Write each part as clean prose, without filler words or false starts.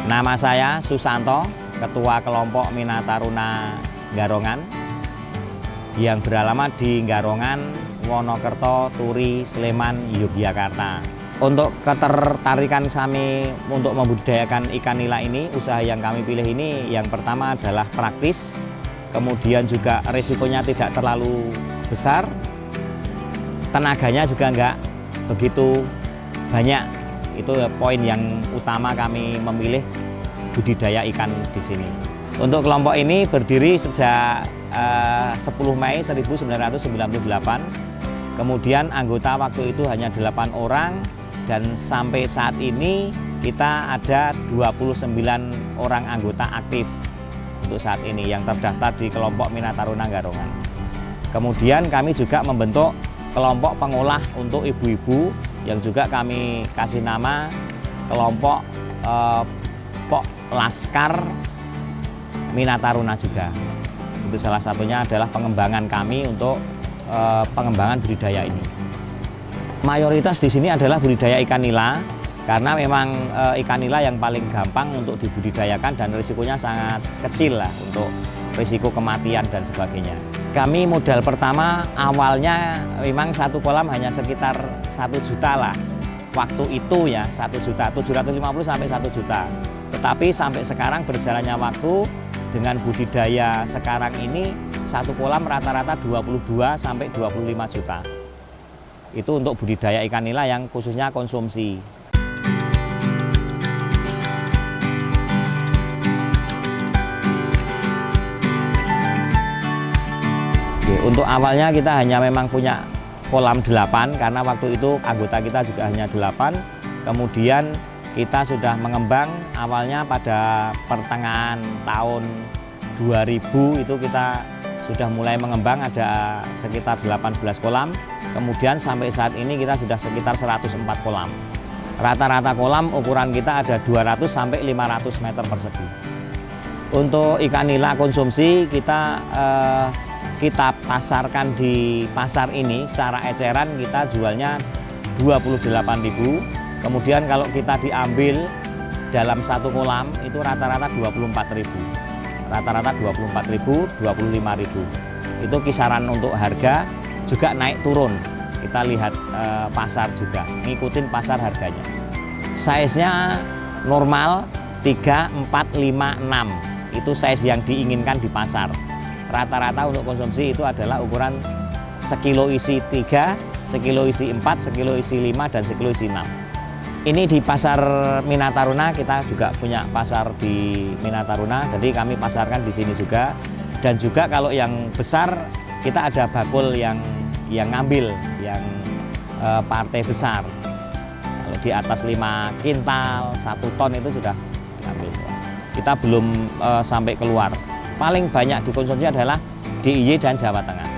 Nama saya Susanto, Ketua Kelompok Minat Taruna Nggarongan yang beralamat di Nggarongan, Wonokerto, Turi, Sleman, Yogyakarta. Untuk ketertarikan kami untuk membudidayakan ikan nila ini, usaha yang kami pilih ini yang pertama adalah praktis, kemudian juga risikonya tidak terlalu besar, tenaganya juga enggak begitu banyak. Itu poin yang utama kami memilih budidaya ikan di sini. Untuk kelompok ini berdiri sejak 10 Mei 1998. Kemudian anggota waktu itu hanya 8 orang dan sampai saat ini kita ada 29 orang anggota aktif untuk saat ini yang terdaftar di kelompok Minat Taruna Nggarongan. Kemudian kami juga membentuk kelompok pengolah untuk ibu-ibu yang juga kami kasih nama kelompok Pok Laskar Minat Taruna juga. Itu salah satunya adalah pengembangan kami untuk pengembangan budidaya ini. Mayoritas di sini adalah budidaya ikan nila karena memang ikan nila yang paling gampang untuk dibudidayakan dan risikonya sangat kecil lah untuk risiko kematian dan sebagainya. Kami modal pertama awalnya memang satu kolam hanya sekitar 1 juta lah. Waktu itu ya 1 juta, 750 sampai 1 juta. Tetapi sampai sekarang berjalannya waktu dengan budidaya sekarang ini satu kolam rata-rata 22 sampai 25 juta. Itu untuk budidaya ikan nila yang khususnya konsumsi. Untuk awalnya kita hanya memang punya kolam 8 karena waktu itu anggota kita juga hanya 8. Kemudian kita sudah mengembang awalnya pada pertengahan tahun 2000 itu kita sudah mulai mengembang ada sekitar 18 kolam. Kemudian sampai saat ini kita sudah sekitar 104 kolam. Rata-rata kolam ukuran kita ada 200 sampai 500 meter persegi. Untuk ikan nila konsumsi kita pasarkan di pasar ini secara eceran kita jualnya 28.000. Kemudian kalau kita diambil dalam satu kolam itu rata-rata 24.000. Rata-rata 24.000, 25.000. Itu kisaran untuk harga juga naik turun. Kita lihat pasar juga, ngikutin pasar harganya. Size-nya normal 3, 4, 5, 6. Itu size yang diinginkan di pasar. Rata-rata untuk konsumsi itu adalah ukuran sekilo isi 3, sekilo isi 4, sekilo isi 5, dan sekilo isi 6. Ini di pasar Minat Taruna, kita juga punya pasar di Minat Taruna, jadi kami pasarkan di sini juga. Dan juga kalau yang besar, kita ada bakul yang ngambil, yang partai besar. Kalau di atas 5 kintal, 1 ton itu sudah diambil. Kita belum sampai keluar. Paling banyak dikonsumsi adalah DIY dan Jawa Tengah.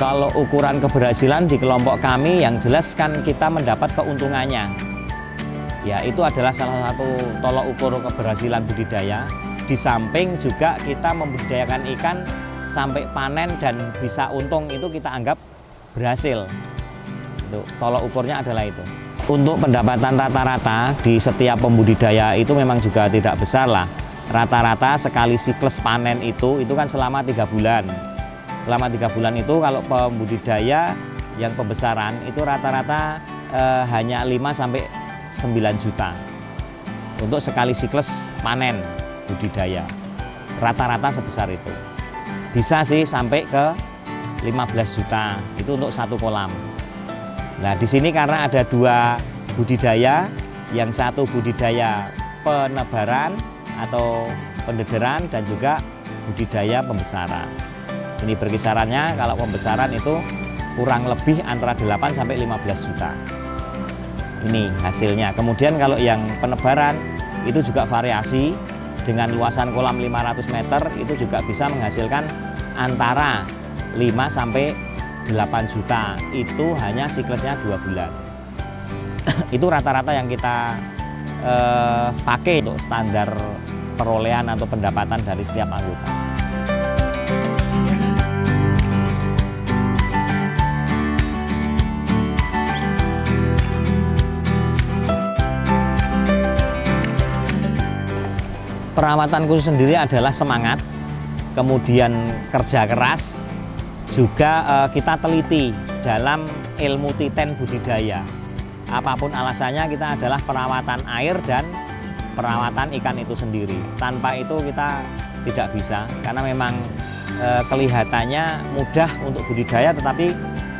Kalau ukuran keberhasilan di kelompok kami yang jelas kan kita mendapat keuntungannya. Ya itu adalah salah satu tolok ukur keberhasilan budidaya. Di samping juga kita membudidayakan ikan sampai panen dan bisa untung itu kita anggap berhasil. Itu, tolok ukurnya adalah itu. Untuk pendapatan rata-rata di setiap pembudidaya itu memang juga tidak besar lah. Rata-rata sekali siklus panen itu kan selama 3 bulan. Selama 3 bulan itu kalau pembudidaya yang pembesaran itu rata-rata hanya 5 sampai 9 juta. Untuk sekali siklus panen budidaya. Rata-rata sebesar itu. Bisa sih sampai ke 15 juta. Itu untuk satu kolam. Nah, di sini karena ada 2 budidaya, yang satu budidaya penebaran atau pendederan dan juga budidaya pembesaran. Ini berkisarannya kalau pembesaran itu kurang lebih antara 8 sampai 15 juta. Ini hasilnya. Kemudian kalau yang penebaran itu juga variasi dengan luasan kolam 500 meter itu juga bisa menghasilkan antara 5 sampai 8 juta, itu hanya siklusnya 2 bulan. Itu rata-rata yang kita pakai untuk standar perolehan atau pendapatan dari setiap anggota. Perawatan khusus sendiri adalah semangat, kemudian kerja keras, juga kita teliti dalam ilmu titen budidaya. Apapun alasannya, kita adalah perawatan air dan perawatan ikan itu sendiri. Tanpa itu kita tidak bisa, karena memang kelihatannya mudah untuk budidaya, tetapi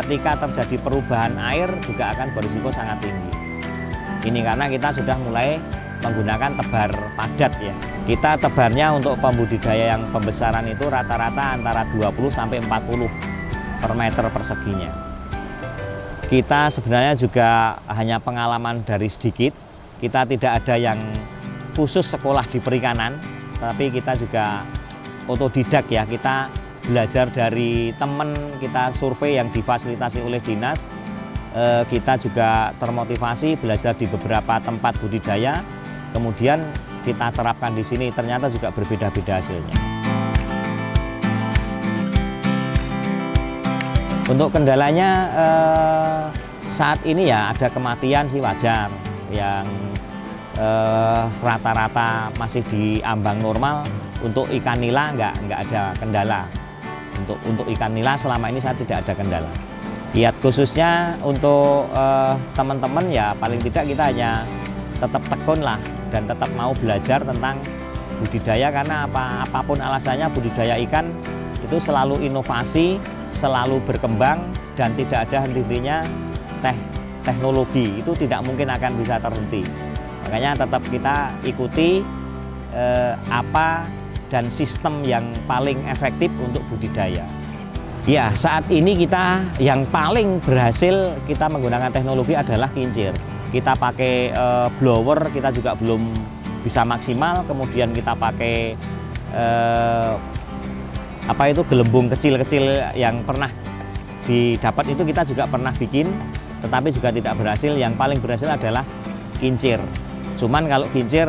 ketika terjadi perubahan air juga akan berisiko sangat tinggi. Ini karena kita sudah mulai menggunakan tebar padat ya. Kita tebarnya untuk pembudidaya yang pembesaran itu rata-rata antara 20 sampai 40 per meter perseginya. Kita sebenarnya juga hanya pengalaman dari sedikit. Kita tidak ada yang khusus sekolah di perikanan, tapi kita juga otodidak ya. Kita belajar dari teman, kita survei yang difasilitasi oleh dinas. Kita juga termotivasi belajar di beberapa tempat budidaya, kemudian kita terapkan di sini, ternyata juga berbeda-beda hasilnya. Untuk kendalanya saat ini ya ada kematian sih wajar, yang rata-rata masih di ambang normal. Untuk ikan nila nggak ada kendala. Untuk ikan nila selama ini saya tidak ada kendala. Kiat khususnya untuk teman-teman ya paling tidak kita hanya tetap tekun lah dan tetap mau belajar tentang budidaya, karena apapun alasannya budidaya ikan itu selalu inovasi, selalu berkembang dan tidak ada henti-hentinya. Teknologi itu tidak mungkin akan bisa terhenti. Makanya tetap kita ikuti apa dan sistem yang paling efektif untuk budidaya. Ya, saat ini kita yang paling berhasil kita menggunakan teknologi adalah kincir. Kita pakai blower, kita juga belum bisa maksimal. Kemudian kita pakai gelembung kecil-kecil yang pernah didapat itu kita juga pernah bikin, tetapi juga tidak berhasil. Yang paling berhasil adalah kincir. Cuman kalau kincir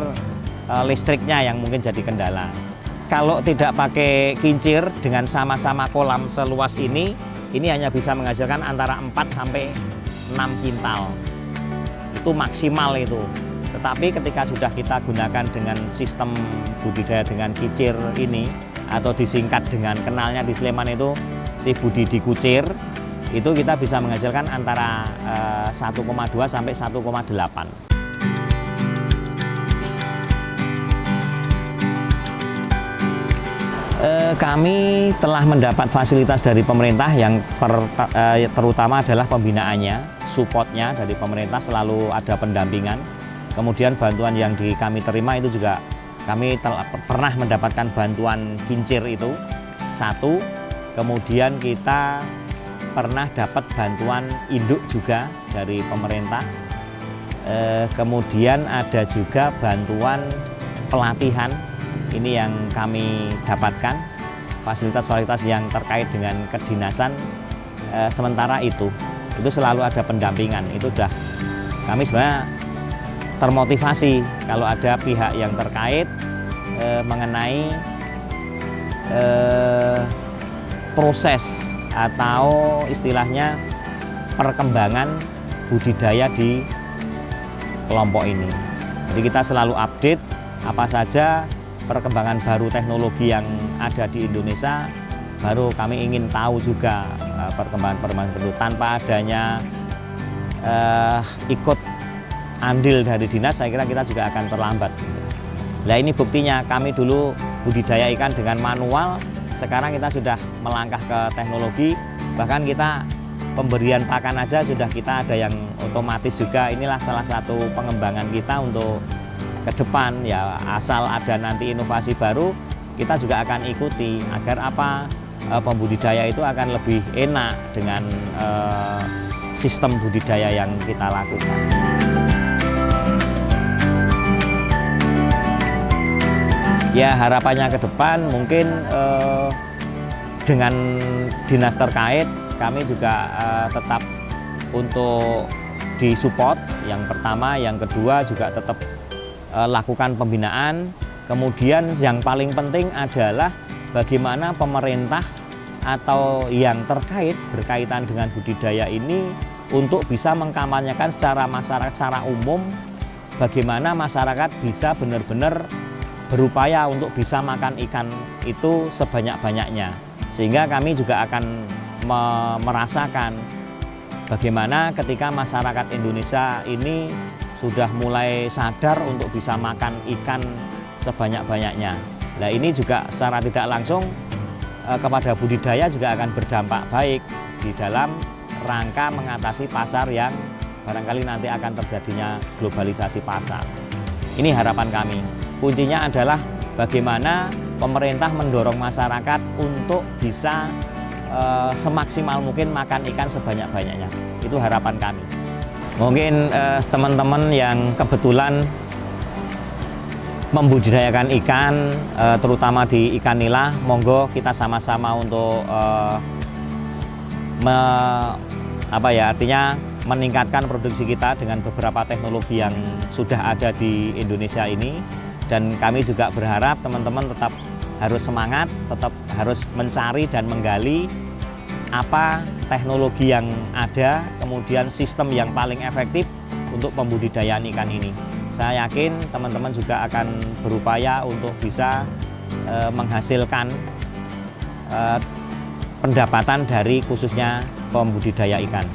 listriknya yang mungkin jadi kendala. Kalau tidak pakai kincir dengan sama-sama kolam seluas ini hanya bisa menghasilkan antara 4 sampai 6 kintal. Itu maksimal itu. Tetapi ketika sudah kita gunakan dengan sistem budidaya dengan kincir ini, atau disingkat dengan kenalnya di Sleman itu si budi dikucir, itu kita bisa menghasilkan antara 1,2 sampai 1,8. Kami telah mendapat fasilitas dari pemerintah yang terutama adalah pembinaannya, supportnya dari pemerintah, selalu ada pendampingan. Kemudian bantuan yang kami terima itu juga kami pernah mendapatkan bantuan kincir itu satu, kemudian kita pernah dapat bantuan induk juga dari pemerintah, kemudian ada juga bantuan pelatihan. Ini yang kami dapatkan, fasilitas-fasilitas yang terkait dengan kedinasan. Sementara itu selalu ada pendampingan. Itu sudah kami sebenarnya termotivasi kalau ada pihak yang terkait mengenai proses atau istilahnya perkembangan budidaya di kelompok ini. Jadi kita selalu update apa saja perkembangan baru teknologi yang ada di Indonesia, baru kami ingin tahu juga perkembangan itu. Tanpa adanya ikut andil dari dinas, saya kira kita juga akan terlambat. Nah ini buktinya, kami dulu budidaya ikan dengan manual, sekarang kita sudah melangkah ke teknologi, bahkan kita pemberian pakan aja sudah kita ada yang otomatis juga. Inilah salah satu pengembangan kita untuk ke depan ya, asal ada nanti inovasi baru kita juga akan ikuti agar pembudidaya itu akan lebih enak dengan sistem budidaya yang kita lakukan. Ya harapannya ke depan mungkin dengan dinas terkait kami juga tetap untuk disupport yang pertama, yang kedua juga tetap lakukan pembinaan. Kemudian yang paling penting adalah bagaimana pemerintah atau yang terkait berkaitan dengan budidaya ini untuk bisa mengkampanyekan secara masyarakat, secara umum, bagaimana masyarakat bisa benar-benar berupaya untuk bisa makan ikan itu sebanyak-banyaknya. Sehingga kami juga akan merasakan bagaimana ketika masyarakat Indonesia ini sudah mulai sadar untuk bisa makan ikan sebanyak-banyaknya. Nah, ini juga secara tidak langsung kepada budidaya juga akan berdampak baik di dalam rangka mengatasi pasar yang barangkali nanti akan terjadinya globalisasi pasar. Ini harapan kami. Kuncinya adalah bagaimana pemerintah mendorong masyarakat untuk bisa semaksimal mungkin makan ikan sebanyak-banyaknya. Itu harapan kami. Mungkin teman-teman yang kebetulan membudidayakan ikan, terutama di ikan nila, monggo kita sama-sama untuk artinya meningkatkan produksi kita dengan beberapa teknologi yang sudah ada di Indonesia ini. Dan kami juga berharap teman-teman tetap harus semangat, tetap harus mencari dan menggali apa teknologi yang ada, kemudian sistem yang paling efektif untuk pembudidayaan ikan ini. Saya yakin teman-teman juga akan berupaya untuk bisa menghasilkan pendapatan dari khususnya pembudidaya ikan.